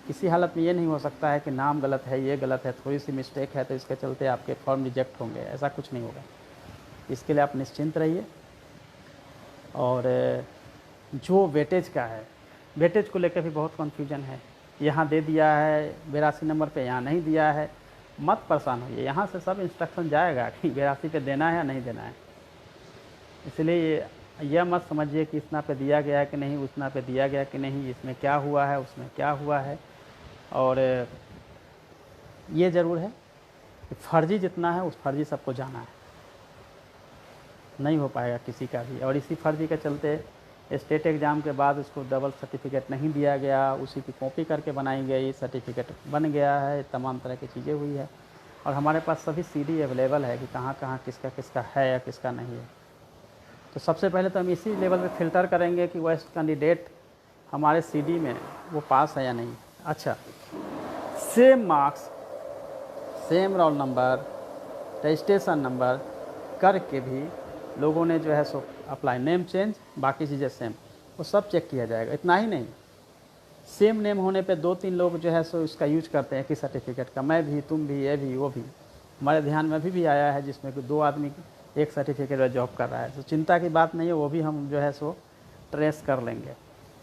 किसी हालत में ये नहीं हो सकता है कि नाम गलत है, ये गलत है, थोड़ी सी मिस्टेक है तो इसके चलते आपके फॉर्म रिजेक्ट होंगे, ऐसा कुछ नहीं होगा। इसके लिए आप निश्चिंत रहिए। और जो वेटेज का है, वेटेज को लेकर भी बहुत कन्फ्यूजन है, यहाँ दे दिया है 82 नंबर पे, यहाँ नहीं दिया है। मत परेशान होइए, यहाँ से सब इंस्ट्रक्शन जाएगा कि 82 पे देना है या नहीं देना है। इसलिए यह मत समझिए कि इतना पे दिया गया है कि नहीं, उतना पे दिया गया कि नहीं, इसमें क्या हुआ है, उसमें क्या हुआ है। और ये ज़रूर है कि फर्जी जितना है उस फर्जी सबको जाना है, नहीं हो पाएगा किसी का भी। और इसी फर्जी के चलते स्टेट एग्ज़ाम के बाद उसको डबल सर्टिफिकेट नहीं दिया गया, उसी की कॉपी करके बनाई गई, सर्टिफिकेट बन गया है, तमाम तरह की चीज़ें हुई है। और हमारे पास सभी CD अवेलेबल है कि कहाँ कहाँ किसका किसका है या किसका नहीं है। तो सबसे पहले तो हम इसी लेवल पे फ़िल्टर करेंगे कि वह कैंडिडेट हमारे CD में वो पास है या नहीं। अच्छा, same marks, same roll number, registration number करके भी लोगों ने जो है सो अप्लाई, नेम चेंज, बाकी चीज़ें सेम, वो सब चेक किया जाएगा। इतना ही नहीं, सेम नेम होने पे 2-3 लोग जो है सो इसका यूज करते हैं कि सर्टिफिकेट का, मैं भी, तुम भी, ये भी, वो भी। हमारे ध्यान में अभी भी आया है जिसमें कि 2 आदमी एक सर्टिफिकेट पर जॉब कर रहा है। तो चिंता की बात नहीं है, वो भी हम जो है सो ट्रेस कर लेंगे।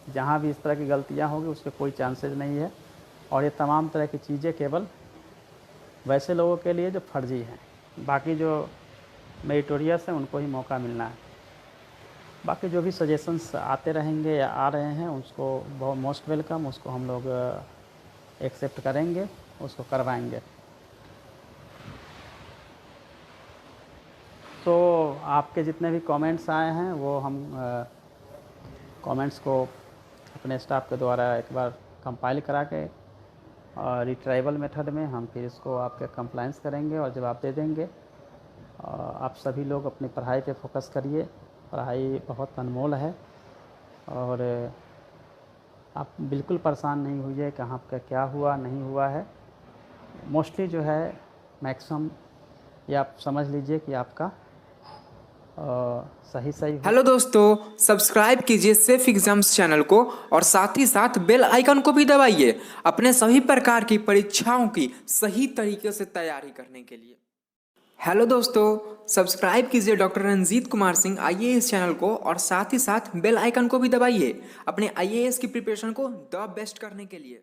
जहाँ भी इस तरह की गलतियाँ होगी उसके कोई चांसेस नहीं है। और ये तमाम तरह की चीज़ें केवल वैसे लोगों के लिए जो फर्जी हैं, बाकी जो मेरिटोरियस हैं उनको ही मौका मिलना है। बाकी जो भी सजेशंस आते रहेंगे या आ रहे हैं उसको बहुत मोस्ट वेलकम, उसको हम लोग एक्सेप्ट करेंगे, उसको करवाएंगे। तो आपके जितने भी कमेंट्स आए हैं वो हम कमेंट्स को अपने स्टाफ के द्वारा एक बार कंपाइल करा के और रिट्राइवल मेथड में हम फिर इसको आपके कंप्लाइंस करेंगे और जवाब दे देंगे। आप सभी लोग अपनी पढ़ाई पे फोकस करिए, पढ़ाई बहुत अनमोल है। और आप बिल्कुल परेशान नहीं होइए कहाँ पे क्या हुआ नहीं हुआ है। मोस्टली जो है मैक्सिमम ये आप समझ लीजिए कि आपका सही हेलो दोस्तों, सब्सक्राइब कीजिए सेफ एग्जाम्स चैनल को और साथ ही साथ बेल आइकन को भी दबाइए अपने सभी प्रकार की परीक्षाओं की सही तरीके से तैयारी करने के लिए। हेलो दोस्तों, सब्सक्राइब कीजिए doctor Ranjit Kumar Singh IAS channel को और साथ ही साथ बेल आइकन को भी दबाइए अपने IAS की प्रिपरेशन को द बेस्ट करने के लिए।